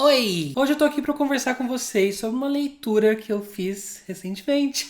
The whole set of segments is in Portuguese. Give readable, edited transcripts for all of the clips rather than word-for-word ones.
Oi! Hoje eu tô aqui pra conversar com vocês sobre uma leitura que eu fiz recentemente.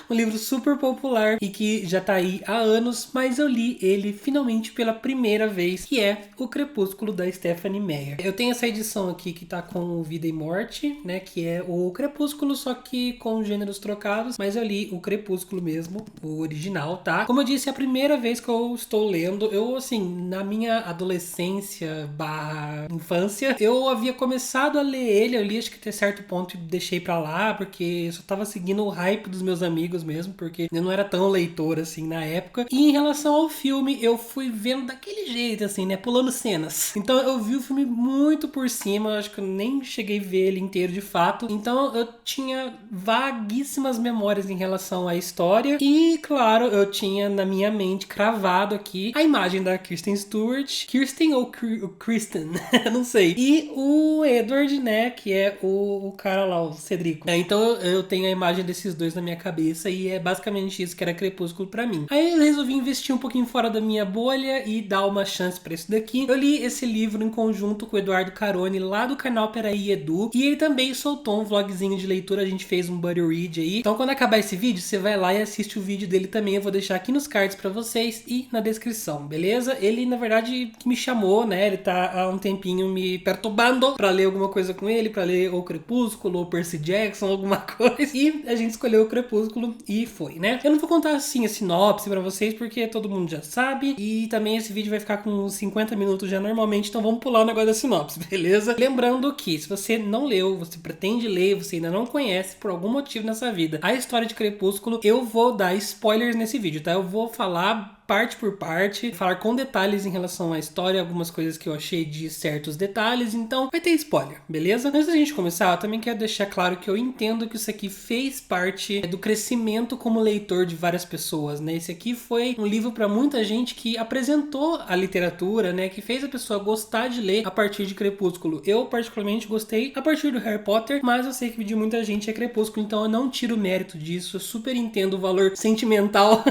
Um livro super popular e que já tá aí há anos, mas eu li ele finalmente pela primeira vez, que é O Crepúsculo, da Stephanie Meyer. Eu tenho essa edição aqui que tá com Vida e Morte, né, que é o Crepúsculo, só que com gêneros trocados, mas eu li o Crepúsculo mesmo, o original, tá? Como eu disse, é a primeira vez que eu estou lendo. Eu, assim, na minha adolescência barra infância, eu havia começado a ler ele, eu li acho que até certo ponto e deixei pra lá, porque eu só tava seguindo o hype dos meus amigos mesmo, porque eu não era tão leitor assim na época. E em relação ao filme, eu fui vendo daquele jeito, assim, né, pulando cenas. Então eu vi o filme muito por cima, acho que eu nem cheguei a ver ele inteiro de fato. Então eu tinha vaguíssimas memórias em relação à história e, claro, eu tinha na minha mente cravado aqui a imagem da Kristen Stewart. Kirsten ou Kristen? Não sei. E o Edward, né, que é o cara lá, o Cedrico. Então eu tenho a imagem desses dois na minha cabeça e é basicamente isso que era Crepúsculo pra mim. Aí eu resolvi investir um pouquinho fora da minha bolha e dar uma chance pra isso daqui. Eu li esse livro em conjunto com o Eduardo Caroni, lá do canal Peraí Edu, e ele também soltou um vlogzinho de leitura, a gente fez um buddy read aí. Então quando acabar esse vídeo, você vai lá e assiste o vídeo dele também, eu vou deixar aqui nos cards pra vocês e na descrição, beleza? Ele, na verdade, me chamou, né, ele tá há um tempinho me perturbando pra ler alguma coisa com ele, pra ler o Crepúsculo, ou Percy Jackson, alguma coisa, e a gente escolheu o Crepúsculo e foi, né? Eu não vou contar, assim, a sinopse pra vocês, porque todo mundo já sabe, e também esse vídeo vai ficar com uns 50 minutos já normalmente, então vamos pular o negócio da sinopse, beleza? Lembrando que, se você não leu, você pretende ler, você ainda não conhece, por algum motivo nessa vida, a história de Crepúsculo, eu vou dar spoilers nesse vídeo, tá? Eu vou falar parte por parte, falar com detalhes em relação à história, algumas coisas que eu achei de certos detalhes, então vai ter spoiler, beleza? Antes da gente começar, eu também quero deixar claro que eu entendo que isso aqui fez parte do crescimento como leitor de várias pessoas, né? Esse aqui foi um livro para muita gente que apresentou a literatura, né? Que fez a pessoa gostar de ler a partir de Crepúsculo. Eu particularmente gostei a partir do Harry Potter, mas eu sei que de muita gente é Crepúsculo, então eu não tiro o mérito disso, eu super entendo o valor sentimental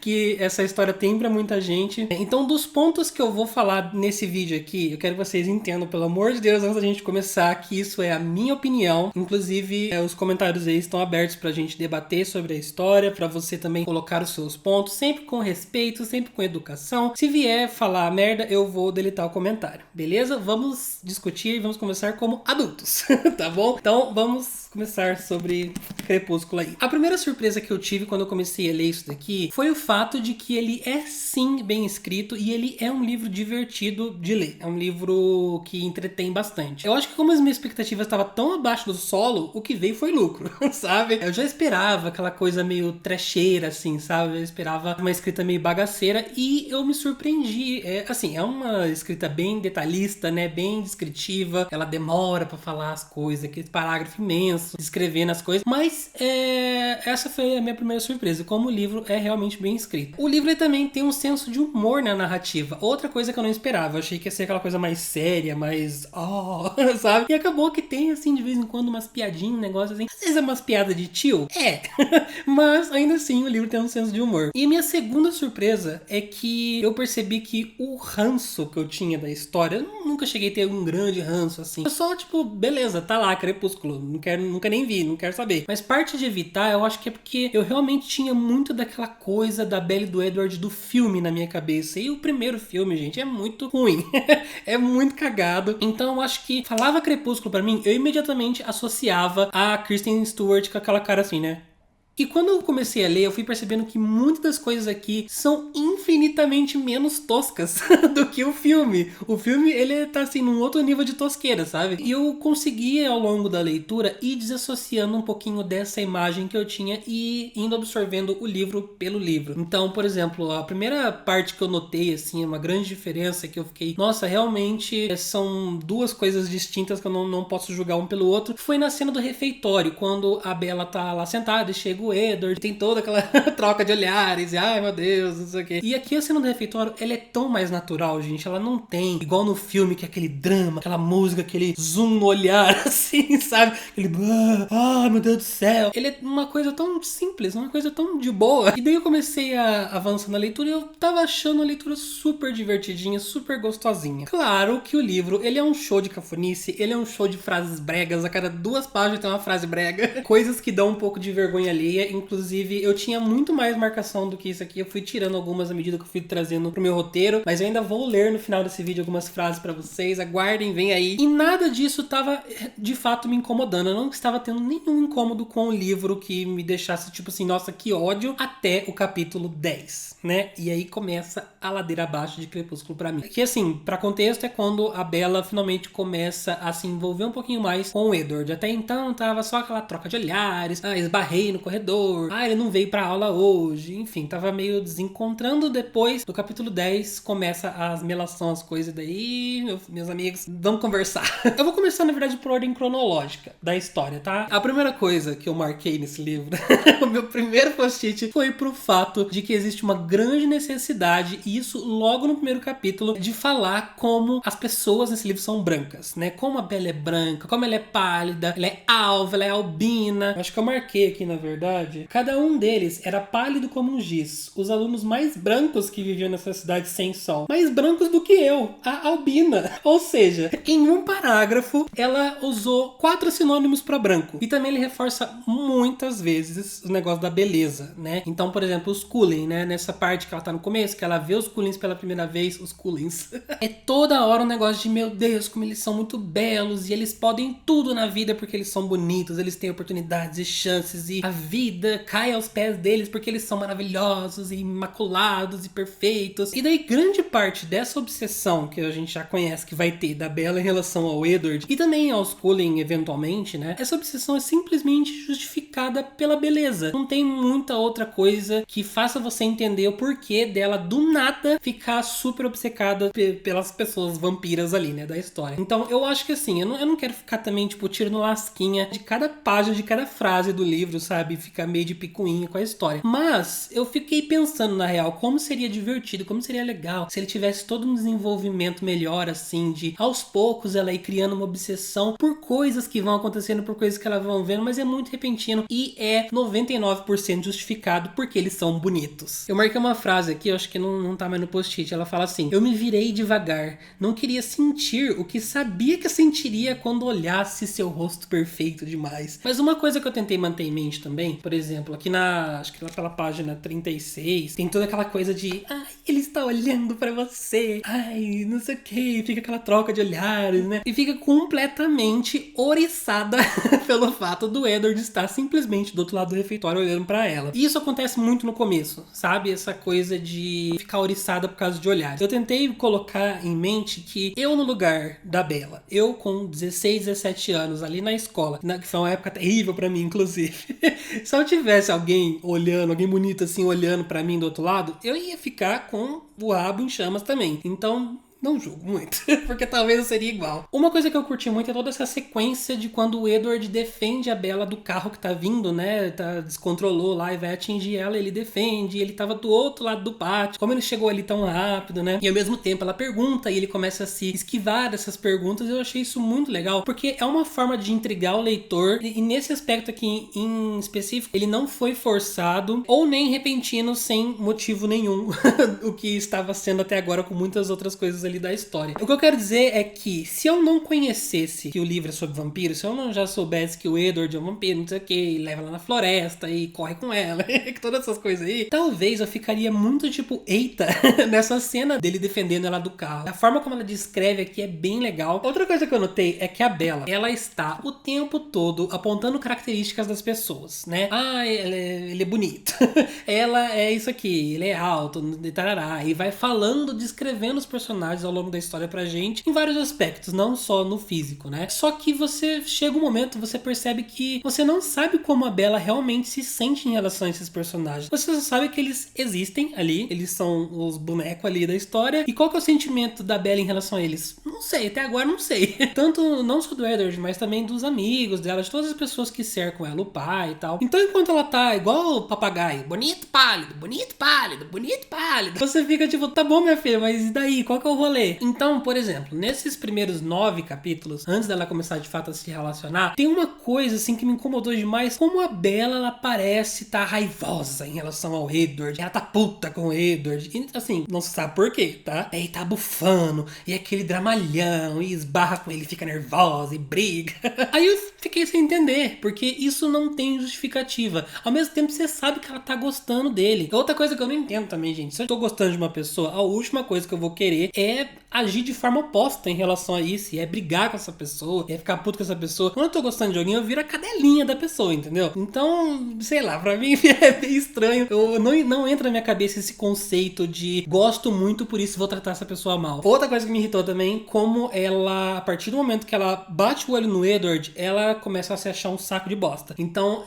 que essa história tem pra muita gente. Então, dos pontos que eu vou falar nesse vídeo aqui, eu quero que vocês entendam, pelo amor de Deus, antes da gente começar, que isso é a minha opinião. Inclusive, os comentários aí estão abertos pra gente debater sobre a história, pra você também colocar os seus pontos, sempre com respeito, sempre com educação. Se vier falar merda, eu vou deletar o comentário, beleza? Vamos discutir e vamos conversar como adultos, tá bom? Então, vamos começar sobre Crepúsculo aí. A primeira surpresa que eu tive quando eu comecei a ler isso daqui foi o fato de que ele é sim bem escrito e ele é um livro divertido de ler. É um livro que entretém bastante. Eu acho que como as minhas expectativas estavam tão abaixo do solo, o que veio foi lucro, sabe? Eu já esperava aquela coisa meio trecheira, assim, sabe? Eu esperava uma escrita meio bagaceira e eu me surpreendi. Assim, é uma escrita bem detalhista, né? Bem descritiva. Ela demora pra falar as coisas, aquele parágrafo imenso, descrevendo as coisas. Mas essa foi a minha primeira surpresa, como o livro é realmente bem escrito. O livro também tem um senso de humor na narrativa. Outra coisa que eu não esperava. Eu achei que ia ser aquela coisa mais séria, mais... sabe? E acabou que tem, assim, de vez em quando umas piadinhas, um negócio assim. Às vezes é umas piadas de tio. Mas, ainda assim, o livro tem um senso de humor. E minha segunda surpresa é que eu percebi que o ranço que eu tinha da história... Eu nunca cheguei a ter um grande ranço, assim. Eu só, tipo, beleza, tá lá, Crepúsculo. Não quero, nunca nem vi, não quero saber. Mas parte de evitar, eu acho que é porque eu realmente tinha muito daquela coisa da Belle e do Edward do filme na minha cabeça. E o primeiro filme, gente, é muito ruim. É muito cagado. Então eu acho que falava Crepúsculo pra mim, eu imediatamente associava a Kristen Stewart com aquela cara assim, né? E quando eu comecei a ler, eu fui percebendo que muitas das coisas aqui são infinitamente menos toscas do que o filme. O filme, ele tá assim, num outro nível de tosqueira, sabe? E eu consegui, ao longo da leitura, ir desassociando um pouquinho dessa imagem que eu tinha e indo absorvendo o livro pelo livro. Então, por exemplo, a primeira parte que eu notei, assim, uma grande diferença que eu fiquei, nossa, realmente são duas coisas distintas que eu não posso julgar um pelo outro, foi na cena do refeitório, quando a Bella tá lá sentada e chega chega o Edward, tem toda aquela troca de olhares, e ai meu Deus, não sei o quê. E aqui a cena do refeitório, ela é tão mais natural, gente, ela não tem, igual no filme, que é aquele drama, aquela música, aquele zoom no olhar, assim, sabe? Aquele, ai meu Deus do céu. Ele é uma coisa tão simples, uma coisa tão de boa. E daí eu comecei a avançar na leitura e eu tava achando a leitura super divertidinha, super gostosinha. Claro que o livro, ele é um show de cafonice, ele é um show de frases bregas, a cada 2 páginas tem uma frase brega, coisas que dão um pouco de vergonha alheia. Inclusive, eu tinha muito mais marcação do que isso aqui, eu fui tirando algumas à medida que eu fui trazendo pro meu roteiro, mas eu ainda vou ler no final desse vídeo algumas frases pra vocês, aguardem, vem aí. E nada disso tava, de fato, me incomodando, eu não estava tendo nenhum incômodo com o livro que me deixasse, tipo assim, nossa, que ódio, até o capítulo 10, né? E aí começa a ladeira abaixo de Crepúsculo pra mim. Que, assim, pra contexto, é quando a Bella finalmente começa a se envolver um pouquinho mais com o Edward. Até então tava só aquela troca de olhares, esbarrei no corredor, ele não veio pra aula hoje, enfim, tava meio desencontrando. Depois do capítulo 10 começa as melações, as coisas, daí, meus amigos, vamos conversar. Eu vou começar, na verdade, por ordem cronológica da história, tá? A primeira coisa que eu marquei nesse livro, o meu primeiro post-it, foi pro fato de que existe uma grande necessidade, e isso logo no primeiro capítulo, de falar como as pessoas nesse livro são brancas, né? Como a Bella é branca, como ela é pálida, ela é alva, ela é albina. Acho que eu marquei aqui, na verdade. Cada um deles era pálido como um giz. Os alunos mais brancos que viviam nessa cidade sem sol. Mais brancos do que eu, a albina. Ou seja, em um parágrafo, ela usou 4 sinônimos para branco. E também ele reforça muitas vezes o negócio da beleza, né? Então, por exemplo, os Cullen, né? Nessa parte que ela tá no começo, que ela vê os Cullens pela primeira vez, os Cullens. É toda hora um negócio de, meu Deus, como eles são muito belos e eles podem tudo na vida porque eles são bonitos, eles têm oportunidades e chances e a vida cai aos pés deles porque eles são maravilhosos e imaculados e perfeitos. E daí grande parte dessa obsessão que a gente já conhece que vai ter da Bella em relação ao Edward e também aos Cullen eventualmente, né? Essa obsessão é simplesmente justificada pela beleza. Não tem muita outra coisa que faça você entender o porquê dela do nada ficar super obcecada pelas pessoas vampiras ali, né, da história. Então eu acho que assim, eu não quero ficar também, tipo, tirando lasquinha de cada página, de cada frase do livro, sabe? Ficar meio de picuinha com a história. Mas eu fiquei pensando, na real, como seria divertido, como seria legal se ele tivesse todo um desenvolvimento melhor, assim, de aos poucos ela ir criando uma obsessão por coisas que vão acontecendo, por coisas que ela vão vendo, mas é muito repentino e é 99% justificado porque eles são bonitos. Eu marquei uma frase aqui, eu acho que não tá mais no post-it, ela fala assim: eu me virei devagar, não queria sentir o que sabia que sentiria quando olhasse seu rosto perfeito demais. Mas uma coisa que eu tentei manter em mente também, por exemplo, aqui acho que lá pela página 36, tem toda aquela coisa de, ele está olhando pra você, não sei o que, fica aquela troca de olhares, né? E fica completamente oriçada pelo fato do Edward estar simplesmente do outro lado do refeitório olhando pra ela. E isso acontece muito no começo, sabe? Essa coisa de ficar oriçada por causa de olhares. Eu tentei colocar em mente que eu, no lugar da Bella, eu com 16, 17 anos ali na escola, que foi uma época terrível pra mim, inclusive, se eu tivesse alguém olhando, alguém bonito assim, olhando pra mim do outro lado, eu ia ficar com o rabo em chamas também. Então, não julgo muito, porque talvez eu seria igual. Uma coisa que eu curti muito é toda essa sequência de quando o Edward defende a Bella do carro que tá vindo, né? Descontrolou lá e vai atingir ela, ele defende, e ele tava do outro lado do pátio. Como ele chegou ali tão rápido, né? E ao mesmo tempo ela pergunta e ele começa a se esquivar dessas perguntas. Eu achei isso muito legal, porque é uma forma de intrigar o leitor, e nesse aspecto aqui em específico, ele não foi forçado ou nem repentino sem motivo nenhum, o que estava sendo até agora com muitas outras coisas ali da história. O que eu quero dizer é que se eu não conhecesse que o livro é sobre vampiros, se eu não já soubesse que o Edward é um vampiro, não sei o que, e leva ela na floresta e corre com ela, todas essas coisas aí, talvez eu ficaria muito tipo, eita, nessa cena dele defendendo ela do carro. A forma como ela descreve aqui é bem legal. Outra coisa que eu notei é que a Bella, ela está o tempo todo apontando características das pessoas, né? Ele é bonito. Ela é isso aqui, ele é alto, e tarará, e vai falando, descrevendo os personagens ao longo da história pra gente, em vários aspectos, não só no físico, né? Só que você chega um momento, você percebe que você não sabe como a Bella realmente se sente em relação a esses personagens. Você só sabe que eles existem ali, eles são os bonecos ali da história, e qual que é o sentimento da Bella em relação a eles? Não sei, até agora não sei. Tanto não só do Edward, mas também dos amigos dela, de todas as pessoas que cercam ela, o pai e tal. Então enquanto ela tá igual o papagaio, bonito, pálido, bonito, pálido, bonito, pálido, você fica tipo, tá bom minha filha, mas e daí? Qual que é o rolê? Então, por exemplo, nesses primeiros 9 capítulos, antes dela começar de fato a se relacionar, tem uma coisa assim que me incomodou demais, como a Bella, ela parece tá raivosa em relação ao Edward, ela tá puta com o Edward, e assim, não se sabe por quê, tá? E aí tá bufando, e aquele dramalhão, e esbarra com ele, fica nervosa e briga. Aí eu fiquei sem entender, porque isso não tem justificativa. Ao mesmo tempo, você sabe que ela tá gostando dele. Outra coisa que eu não entendo também, gente, se eu tô gostando de uma pessoa, a última coisa que eu vou querer é agir de forma oposta em relação a isso, é brigar com essa pessoa, é ficar puto com essa pessoa. Quando eu tô gostando de alguém, eu viro a cadelinha da pessoa, entendeu? Então, sei lá, pra mim é bem estranho. Não entra na minha cabeça esse conceito de gosto muito, por isso vou tratar essa pessoa mal. Outra coisa que me irritou também, como ela, a partir do momento que ela bate o olho no Edward, ela começa a se achar um saco de bosta. Então,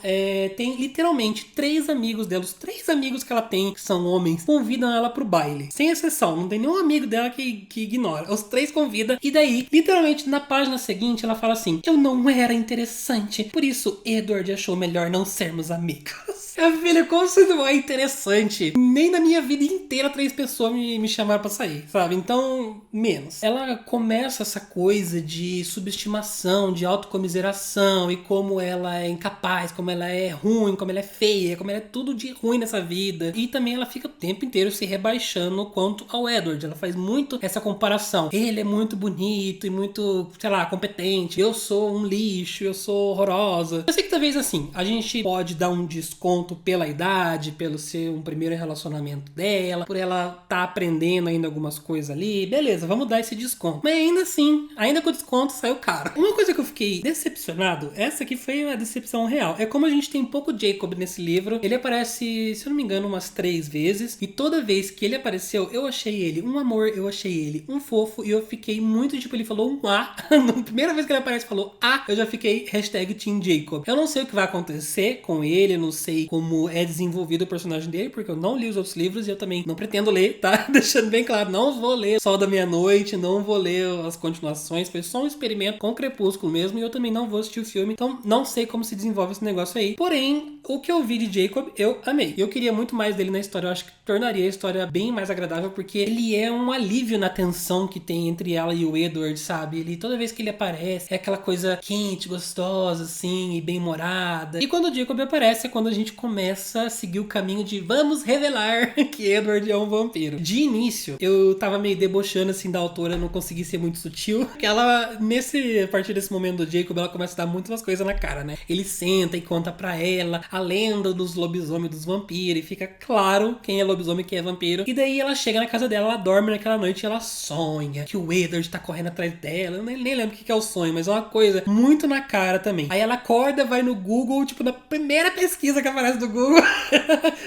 tem literalmente 3 amigos dela, os 3 amigos que ela tem, que são homens, convidam ela pro baile. Sem exceção, não tem nenhum amigo dela que ignora. Os 3 convidam, e daí, literalmente, na página seguinte, ela fala assim: eu não era interessante, por isso Edward achou melhor não sermos amigos. Minha filha, como se não é interessante? Nem na minha vida inteira 3 pessoas me chamaram pra sair, sabe? Então, menos. Ela começa essa coisa de subestimação, de autocomiseração, e como ela é incapaz, como ela é ruim, como ela é feia, como ela é tudo de ruim nessa vida. E também ela fica o tempo inteiro se rebaixando quanto ao Edward. Ela faz muito essa comparação. Ele é muito bonito e muito, sei lá, competente. Eu sou um lixo, eu sou horrorosa. Eu sei que talvez assim, a gente pode dar um desconto pela idade, pelo ser um primeiro relacionamento dela, por ela tá aprendendo ainda algumas coisas ali. Beleza, vamos dar esse desconto. Mas ainda assim, ainda com o desconto saiu caro. Uma coisa que eu fiquei decepcionado, essa aqui foi uma decepção real, é como a gente tem pouco Jacob nesse livro. Ele aparece, se eu não me engano, umas 3 vezes, e toda vez que ele apareceu, eu achei ele um amor, eu achei ele um fofo, e eu fiquei muito tipo, ele falou um A. Na primeira vez que ele aparece, falou A, eu já fiquei #Team Jacob. Eu não sei o que vai acontecer com ele, eu não sei como é desenvolvido o personagem dele, porque eu não li os outros livros e eu também não pretendo ler, tá? Deixando bem claro, não vou ler Sol da Meia-Noite, não vou ler as continuações, foi só um experimento com Crepúsculo mesmo, e eu também não vou assistir o filme, então não sei como se desenvolve esse negócio aí. Porém, o que eu vi de Jacob, eu amei. Eu queria muito mais dele na história, eu acho que tornaria a história bem mais agradável, porque ele é um alívio na tensão que tem entre ela e o Edward, sabe? Ele, toda vez que ele aparece, é aquela coisa quente, gostosa, assim, e bem-humorada. E quando o Jacob aparece, é quando a gente começa a seguir o caminho de vamos revelar que Edward é um vampiro. De início, eu tava meio debochando, assim, da autora, não consegui ser muito sutil, que ela, a partir desse momento do Jacob, ela começa a dar muitas coisas na cara, né? Ele senta e conta pra ela a lenda dos lobisomens, dos vampiros, e fica claro quem é lobisomem e quem é vampiro. E daí ela chega na casa dela, ela dorme naquela noite e ela sonha que o Edward tá correndo atrás dela. Eu nem lembro o que é o sonho, mas é uma coisa muito na cara também. Aí ela acorda, vai no Google, tipo, na primeira pesquisa que aparece do Google,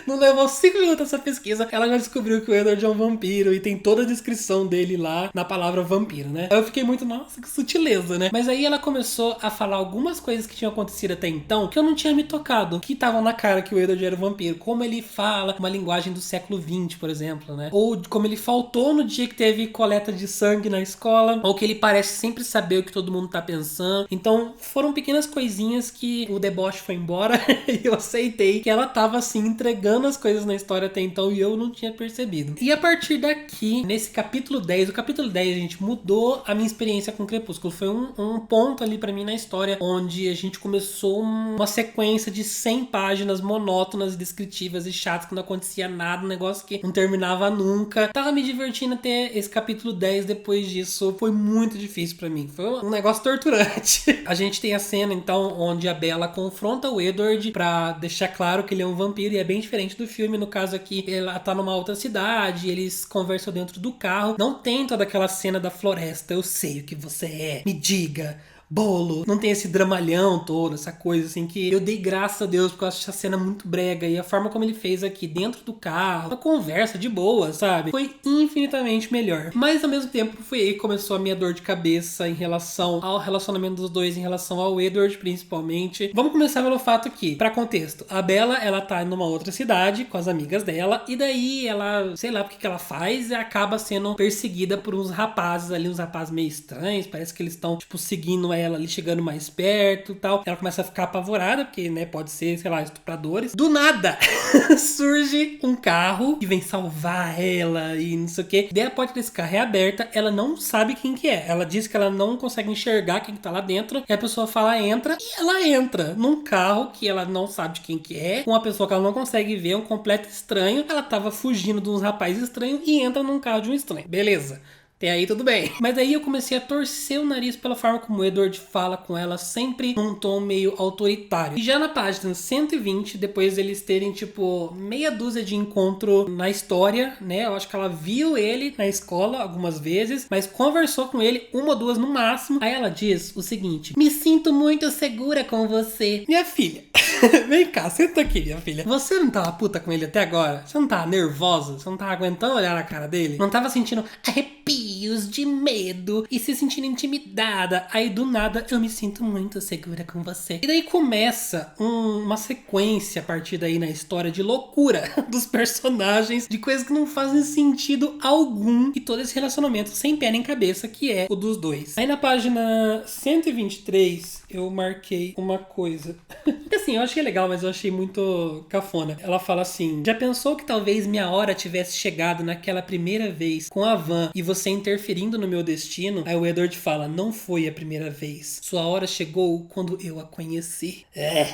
não levou 5 minutos essa pesquisa, ela já descobriu que o Edward é um vampiro e tem toda a descrição dele lá na palavra vampiro, né? Aí eu fiquei muito, nossa, que sutileza, né? Mas aí ela começou a falar algumas coisas que tinham acontecido até então que eu não tinha me tocado, que estavam na cara que o Edward era um vampiro. Como ele fala uma linguagem do século XX, por exemplo, né? Ou como ele faltou no dia que teve coleta de sangue na escola, ou que ele parece sempre saber o que todo mundo tá pensando. Então foram pequenas coisinhas que o deboche foi embora e eu aceitei que ela tava assim entregando as coisas na história até então e eu não tinha percebido. E a partir daqui, nesse capítulo 10, o capítulo 10, gente, mudou a minha experiência com Crepúsculo. Foi um ponto ali pra mim na história onde a gente começou uma sequência de 100 páginas monótonas, descritivas e chatas, que não acontecia nada, um negócio que não terminava nunca. Tava me divertindo até esse capítulo 10. Depois disso foi muito difícil pra mim, foi um negócio torturante. A gente tem a cena então onde a Bella confronta o Edward pra deixar claro que ele é um vampiro, e é bem diferente do filme. No caso aqui, ela tá numa outra cidade, eles conversam dentro do carro, não tem toda aquela cena da floresta, eu sei o que você é, me diga, bolo, não tem esse dramalhão todo, essa coisa assim que eu dei graças a Deus porque eu acho essa cena muito brega. E a forma como ele fez aqui dentro do carro, uma conversa de boa, sabe? Foi infinitamente melhor. Mas ao mesmo tempo foi aí que começou a minha dor de cabeça em relação ao relacionamento dos dois, em relação ao Edward principalmente. Vamos começar pelo fato que, pra contexto, a Bella, ela tá numa outra cidade com as amigas dela e daí ela, sei lá porque que ela faz e acaba sendo perseguida por uns rapazes ali, uns rapazes meio estranhos, parece que eles estão, tipo, seguindo ela ali, chegando mais perto e tal. Ela começa a ficar apavorada, porque, né, pode ser, sei lá, estupradores. Do nada, surge um carro que vem salvar ela e não sei o que. Daí a porta desse carro é aberta, ela não sabe quem que é. Ela diz que ela não consegue enxergar quem que tá lá dentro, e a pessoa fala, entra, e ela entra num carro que ela não sabe de quem que é, com uma pessoa que ela não consegue ver, um completo estranho. Ela tava fugindo de uns rapazes estranhos e entra num carro de um estranho. Beleza. Até aí tudo bem. Mas aí eu comecei a torcer o nariz pela forma como o Edward fala com ela, sempre num tom meio autoritário. E já na página 120, depois eles terem, tipo, meia dúzia de encontro na história, né? Eu acho que ela viu ele na escola algumas vezes, mas conversou com ele uma ou duas no máximo. Aí ela diz o seguinte: me sinto muito segura com você. Minha filha, vem cá, senta aqui, minha filha. Você não tava puta com ele até agora? Você não tava nervosa? Você não tava aguentando olhar na cara dele? Não tava sentindo arrepios de medo e se sentindo intimidada? Aí do nada eu me sinto muito segura com você. E daí começa uma sequência a partir daí na história de loucura dos personagens, de coisas que não fazem sentido algum, e todo esse relacionamento sem pé nem cabeça que é o dos dois. Aí na página 123 eu marquei uma coisa. Porque assim, eu achei legal, mas eu achei muito cafona. Ela fala assim: já pensou que talvez minha hora tivesse chegado naquela primeira vez com a van e você interferindo no meu destino? Aí o Edward fala: não foi a primeira vez. Sua hora chegou quando eu a conheci.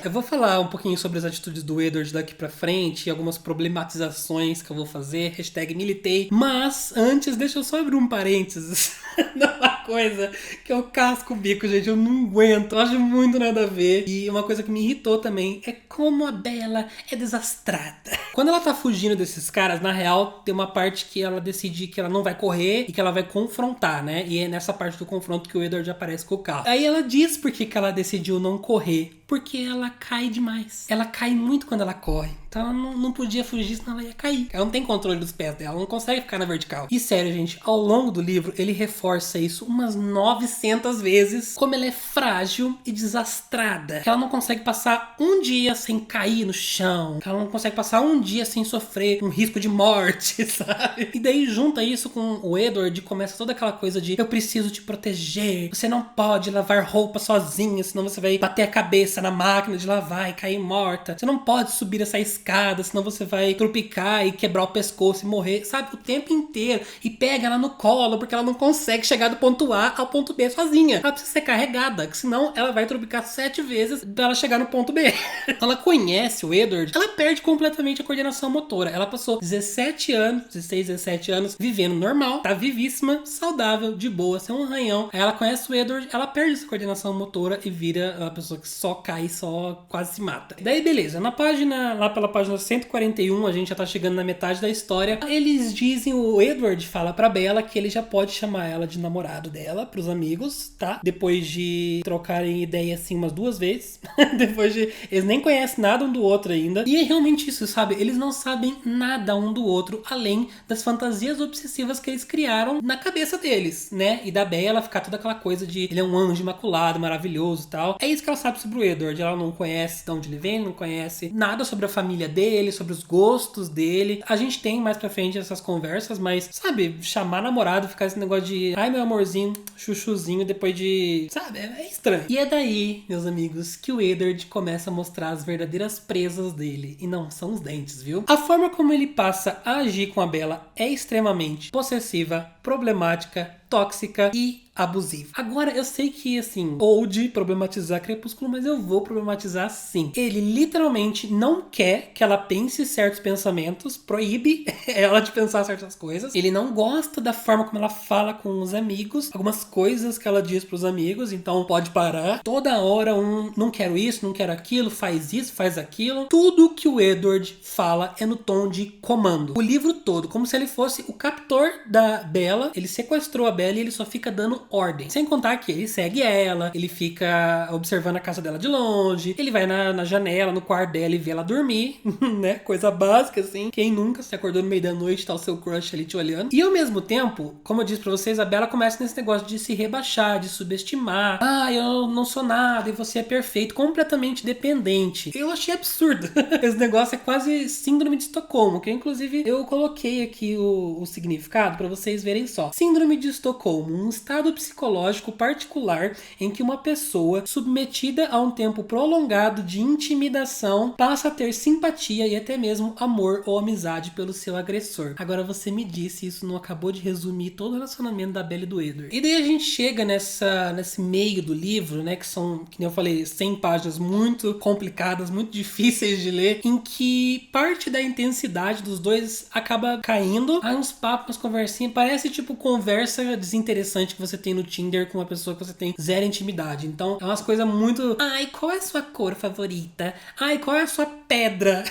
Eu vou falar um pouquinho sobre as atitudes do Edward daqui pra frente e algumas problematizações que eu vou fazer. Hashtag militei. Mas antes, deixa eu só abrir um parênteses. Uma coisa que eu casco o bico, gente. Eu não aguento. Eu acho muito nada a ver. E uma coisa que me irritou também é como a Bella é desastrada. Quando ela tá fugindo desses caras, na real, tem uma parte que ela decide que ela não vai correr e que ela vai confrontar, né? E é nessa parte do confronto que o Edward aparece com o carro. Aí ela diz por que ela decidiu não correr. Porque ela cai demais. Ela cai muito quando ela corre. Então ela não podia fugir, senão ela ia cair. Ela não tem controle dos pés dela, ela não consegue ficar na vertical. E sério, gente, ao longo do livro, ele reforça isso umas 900 vezes. Como ela é frágil e desastrada. Que ela não consegue passar um dia sem cair no chão. Que ela não consegue passar um dia sem sofrer um risco de morte, sabe? E daí junta isso com o Edward e começa toda aquela coisa de: eu preciso te proteger. Você não pode lavar roupa sozinha, senão você vai bater a cabeça na máquina de lavar e cair morta. Você não pode subir essa escada, senão você vai tropicar e quebrar o pescoço e morrer, sabe? O tempo inteiro. E pega ela no colo, porque ela não consegue chegar do ponto A ao ponto B sozinha. Ela precisa ser carregada, que senão ela vai tropicar 7 vezes pra ela chegar no ponto B. Ela conhece o Edward, ela perde completamente a coordenação motora. Ela passou 17 anos, 16, 17 anos, vivendo normal, tá vivíssima, saudável, de boa, sem um arranhão. Aí ela conhece o Edward, ela perde essa coordenação motora e vira uma pessoa que só cai, só quase se mata. Daí beleza, na página, lá pela página 141, a gente já tá chegando na metade da história. Eles dizem, o Edward fala pra Bella que ele já pode chamar ela de namorado dela pros amigos, tá? Depois de trocarem ideia assim umas 2 vezes. Depois de... eles nem conhecem nada um do outro ainda. E é realmente isso, sabe? Eles não sabem nada um do outro, além das fantasias obsessivas que eles criaram na cabeça deles, né? E da Bella ficar toda aquela coisa de ele é um anjo imaculado, maravilhoso e tal. É isso que ela sabe sobre o Edward. Ela não conhece de onde ele vem, não conhece nada sobre a família dele, sobre os gostos dele. A gente tem mais pra frente essas conversas, mas, sabe, chamar namorado, ficar esse negócio de ai meu amorzinho, chuchuzinho, depois de... sabe, é estranho. E é daí, meus amigos, que o Edward começa a mostrar as verdadeiras presas dele. E não são os dentes, viu? A forma como ele passa a agir com a Bella é extremamente possessiva, problemática, tóxica e abusiva. Agora, eu sei que, assim, old problematizar Crepúsculo, mas eu vou problematizar sim. Ele literalmente não quer que ela pense certos pensamentos, proíbe ela de pensar certas coisas. Ele não gosta da forma como ela fala com os amigos, algumas coisas que ela diz pros amigos, então pode parar. Toda hora não quero isso, não quero aquilo, faz isso, faz aquilo. Tudo que o Edward fala é no tom de comando. O livro todo, como se ele fosse o captor da Bella. Ele sequestrou a Bella e ele só fica dando ordem. Sem contar que ele segue ela, ele fica observando a casa dela de longe, ele vai na janela, no quarto dela e vê ela dormir, né? Coisa básica, assim. Quem nunca se acordou no meio da noite, tá o seu crush ali te olhando. E ao mesmo tempo, como eu disse pra vocês, a Bella começa nesse negócio de se rebaixar, de subestimar. Ah, eu não sou nada e você é perfeito, completamente dependente. Eu achei absurdo. Esse negócio é quase síndrome de Estocolmo, que inclusive eu coloquei aqui o significado pra vocês verem só. Síndrome de Estocolmo, um estado psicológico particular em que uma pessoa submetida a um tempo prolongado de intimidação passa a ter simpatia e até mesmo amor ou amizade pelo seu agressor. Agora você me disse, isso não acabou de resumir todo o relacionamento da Bella e do Edward. E daí a gente chega nesse meio do livro, né, que são, que nem eu falei, 100 páginas muito complicadas, muito difíceis de ler, em que parte da intensidade dos dois acaba caindo. Aí uns papos, umas conversinhas, parece tipo conversa desinteressante que você tem no Tinder com uma pessoa que você tem zero intimidade. Então é umas coisas muito... Ai, qual é a sua cor favorita? Ai, qual é a sua pedra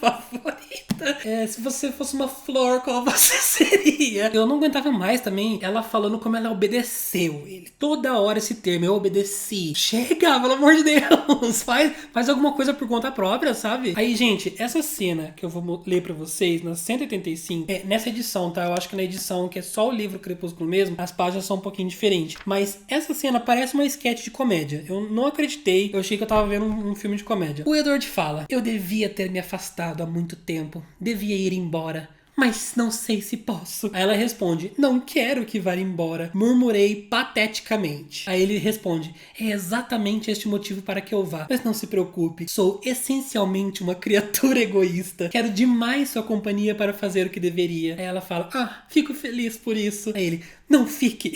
favorita? Se você fosse uma flor, qual você seria? Eu não aguentava mais também ela falando como ela obedeceu ele. Toda hora esse termo, eu obedeci. Chega, pelo amor de Deus. Faz alguma coisa por conta própria, sabe? Aí, gente, essa cena que eu vou ler pra vocês, na 185, nessa edição, tá? Eu acho que na edição que é só o livro Crepúsculo mesmo, as páginas são um pouquinho diferentes. Mas essa cena parece uma sketch de comédia. Eu não acreditei, eu achei que eu tava vendo um filme de comédia. O Edward fala: eu devia ter me afastado há muito tempo. Devia ir embora. Mas não sei se posso. Aí ela responde: não quero que vá embora. Murmurei pateticamente. Aí ele responde: é exatamente este motivo para que eu vá. Mas não se preocupe, sou essencialmente uma criatura egoísta. Quero demais sua companhia para fazer o que deveria. Aí ela fala: ah, fico feliz por isso. Aí ele: não fique.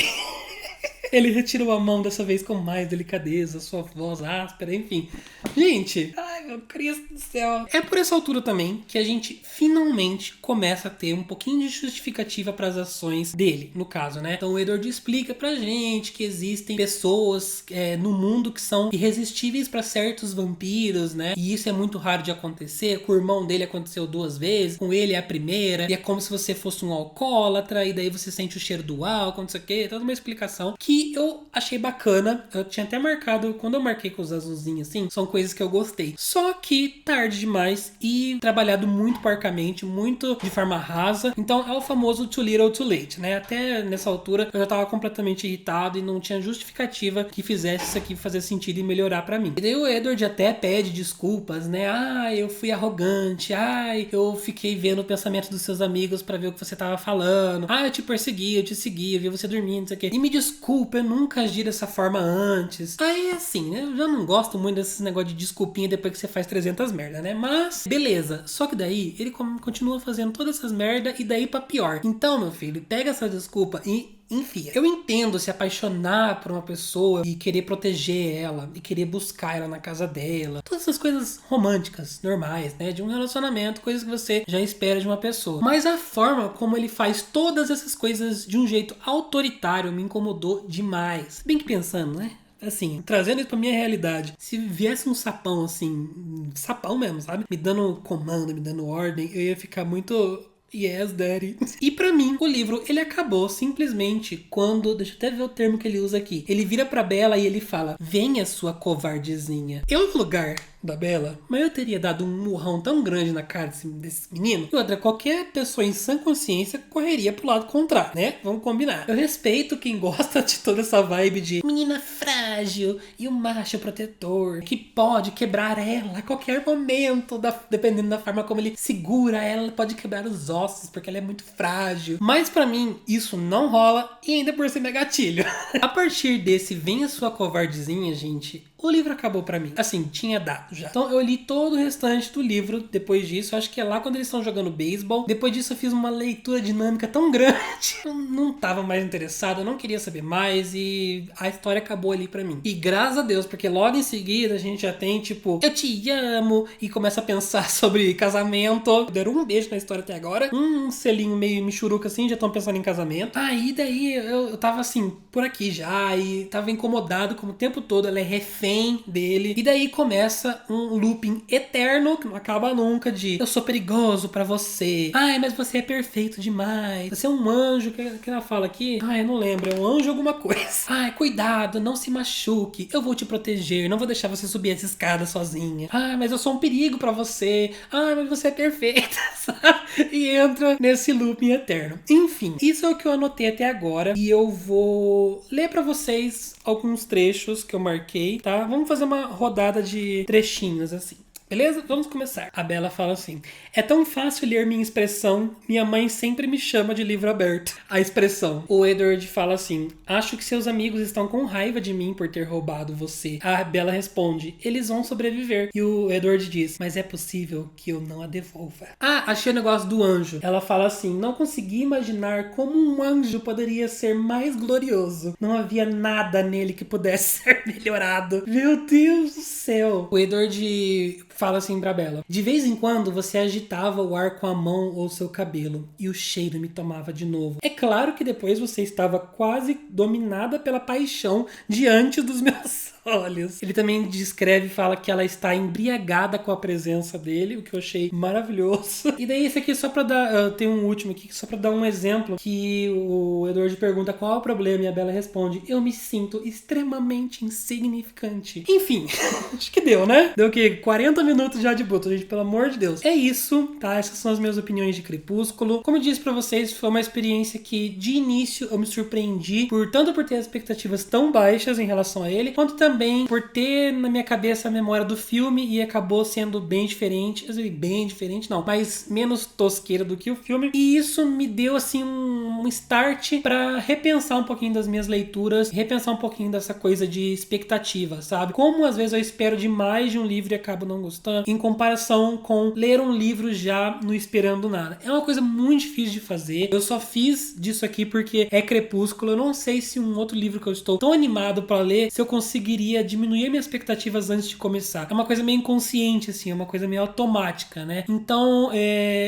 Ele retirou a mão dessa vez com mais delicadeza, sua voz áspera, enfim. Gente, ai meu Cristo do céu. É por essa altura também que a gente finalmente começa a ter um pouquinho de justificativa para as ações dele, no caso, né? Então o Edward explica pra gente que existem pessoas no mundo que são irresistíveis para certos vampiros, né? E isso é muito raro de acontecer. Com o irmão dele aconteceu 2 vezes, com ele é a primeira, e é como se você fosse um alcoólatra, e daí você sente o cheiro do álcool, não sei o que, toda uma explicação que eu achei bacana. Eu tinha até marcado, quando eu marquei com os azulzinhos assim, são coisas que eu gostei. Só que tarde demais e trabalhado muito parcamente, muito de forma rasa. Então é o famoso too little too late, né? Até nessa altura eu já tava completamente irritado e não tinha justificativa que fizesse isso aqui fazer sentido e melhorar pra mim. E daí o Edward até pede desculpas, né? Ah, eu fui arrogante. Ai, eu fiquei vendo o pensamento dos seus amigos pra ver o que você tava falando. Ah, eu te persegui, eu te segui, eu vi você dormindo, não sei o quê. E me desculpa, eu nunca agi dessa forma antes. Aí, assim, né? Eu já não gosto muito desses negócio de desculpinha depois que você faz 300 merda, né? Mas, beleza. Só que daí, ele continua fazendo todas essas merda e daí pra pior. Então, meu filho, pega essa desculpa e enfia. Eu entendo se apaixonar por uma pessoa e querer proteger ela e querer buscar ela na casa dela. Todas essas coisas românticas, normais, né? De um relacionamento, coisas que você já espera de uma pessoa. Mas a forma como ele faz todas essas coisas de um jeito autoritário me incomodou demais. Bem que pensando, né? Assim, trazendo isso pra minha realidade. Se viesse um sapão assim, sapão mesmo, sabe? Me dando comando, me dando ordem, eu ia ficar muito... Yes, daddy. E pra mim, o livro, ele acabou simplesmente quando... Deixa eu até ver o termo que ele usa aqui. Ele vira pra Bella e ele fala: venha, sua covardezinha. Eu, no lugar da Bella, mas eu teria dado um murrão tão grande na cara desse menino. E outra, qualquer pessoa em sã consciência correria pro lado contrário, né? Vamos combinar. Eu respeito quem gosta de toda essa vibe de menina frágil e o macho protetor que pode quebrar ela a qualquer momento, dependendo da forma como ele segura ela, pode quebrar os ossos porque ela é muito frágil. Mas pra mim, isso não rola e ainda por ser gatilho. A partir desse venha sua covardezinha, gente, o livro acabou pra mim. Assim, tinha dado já. Então eu li todo o restante do livro depois disso. Acho que é lá quando eles estão jogando beisebol. Depois disso eu fiz uma leitura dinâmica tão grande. Eu não tava mais interessado, eu não queria saber mais. E a história acabou ali pra mim. E graças a Deus, porque logo em seguida a gente já tem tipo, eu te amo. E começa a pensar sobre casamento. Deram um beijo na história até agora. Um selinho meio michuruca assim, já estão pensando em casamento. Aí daí eu tava assim, por aqui já. E tava incomodado como o tempo todo. Ela é refém dele. E daí começa começa um looping eterno, que não acaba nunca, de eu sou perigoso pra você. Ai, mas você é perfeito demais. Você é um anjo, que ela fala aqui? Ai, eu não lembro, é um anjo alguma coisa. Ai, cuidado, não se machuque. Eu vou te proteger, não vou deixar você subir essa escada sozinha. Ai, mas eu sou um perigo pra você. Ai, mas você é perfeita, sabe? E entra nesse looping eterno. Enfim, isso é o que eu anotei até agora. E eu vou ler pra vocês alguns trechos que eu marquei, tá? Vamos fazer uma rodada de trechinhos, assim. Beleza? Vamos começar. A Bella fala assim: é tão fácil ler minha expressão, minha mãe sempre me chama de livro aberto. A expressão. O Edward fala assim: acho que seus amigos estão com raiva de mim por ter roubado você. A Bella responde: eles vão sobreviver. E o Edward diz: mas é possível que eu não a devolva. Ah, achei o negócio do anjo. Ela fala assim: não consegui imaginar como um anjo poderia ser mais glorioso. Não havia nada nele que pudesse ser melhorado. Meu Deus do céu. O Edward fala assim pra Bella: de vez em quando você agitava o ar com a mão ou seu cabelo e o cheiro me tomava de novo. É claro que depois você estava quase dominada pela paixão diante dos meus olhos. Ele também descreve e fala que ela está embriagada com a presença dele, o que eu achei maravilhoso. E daí esse aqui só pra dar, tem um último aqui só pra dar um exemplo, que o Edward pergunta qual é o problema e a Bella responde: eu me sinto extremamente insignificante. Enfim, acho que deu, né? Deu o quê? 40 minutos já de Bruto, gente, pelo amor de Deus. É isso, tá? Essas são as minhas opiniões de Crepúsculo. Como eu disse pra vocês, foi uma experiência que de início eu me surpreendi, tanto por ter expectativas tão baixas em relação a ele, quanto também por ter na minha cabeça a memória do filme e acabou sendo bem diferente. Bem diferente não, mas menos tosqueira do que o filme. E isso me deu assim um start pra repensar um pouquinho das minhas leituras, repensar um pouquinho dessa coisa de expectativa, sabe? Como às vezes eu espero demais de um livro e acabo não gostando, em comparação com ler um livro já não esperando nada. É uma coisa muito difícil de fazer. Eu só fiz disso aqui porque é Crepúsculo. Eu não sei se um outro livro que eu estou tão animado pra ler, se eu conseguiria diminuir minhas expectativas antes de começar. É uma coisa meio inconsciente, assim, é uma coisa meio automática, né? Então,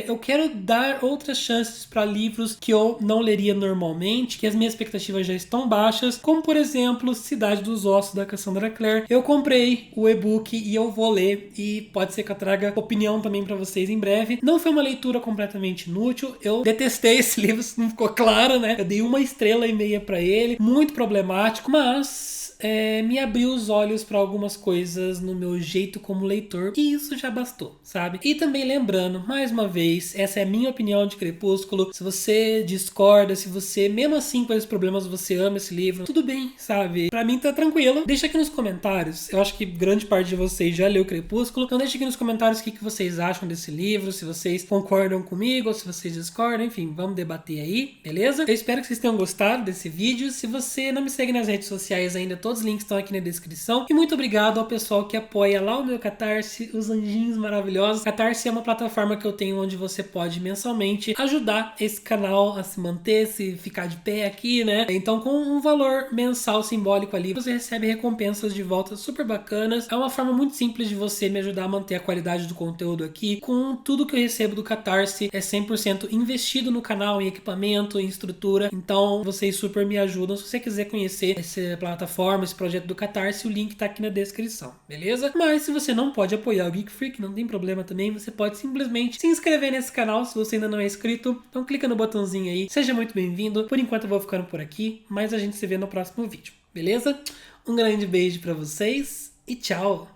eu quero dar outras chances para livros que eu não leria normalmente, que as minhas expectativas já estão baixas, como, por exemplo, Cidade dos Ossos, da Cassandra Clare. Eu comprei o e-book e eu vou ler, e pode ser que eu traga opinião também para vocês em breve. Não foi uma leitura completamente inútil, eu detestei esse livro, se não ficou claro, né? Eu dei 1,5 estrelas para ele, muito problemático, mas me abriu os olhos para algumas coisas no meu jeito como leitor, e isso já bastou, sabe? E também lembrando, mais uma vez, essa é a minha opinião de Crepúsculo. Se você discorda, se você, mesmo assim com esses problemas, você ama esse livro, tudo bem, sabe? Pra mim tá tranquilo. Deixa aqui nos comentários, eu acho que grande parte de vocês já leu Crepúsculo, então deixa aqui nos comentários o que vocês acham desse livro, se vocês concordam comigo ou se vocês discordam, enfim, vamos debater aí, beleza? Eu espero que vocês tenham gostado desse vídeo. Se você não me segue nas redes sociais ainda, todos os links estão aqui na descrição. E muito obrigado ao pessoal que apoia lá o meu Catarse, os anjinhos maravilhosos. Catarse é uma plataforma que eu tenho onde você pode mensalmente ajudar esse canal a se manter, se ficar de pé aqui, né? Então, com um valor mensal simbólico ali, você recebe recompensas de volta super bacanas. É uma forma muito simples de você me ajudar a manter a qualidade do conteúdo aqui. Com tudo que eu recebo do Catarse, é 100% investido no canal, em equipamento, em estrutura. Então, vocês super me ajudam. Se você quiser conhecer essa plataforma, esse projeto do Catarse, o link tá aqui na descrição, beleza? Mas se você não pode apoiar o Geek Freak, não tem problema também, você pode simplesmente se inscrever nesse canal se você ainda não é inscrito. Então clica no botãozinho aí, seja muito bem-vindo. Por enquanto eu vou ficando por aqui, mas a gente se vê no próximo vídeo, beleza? Um grande beijo pra vocês e tchau!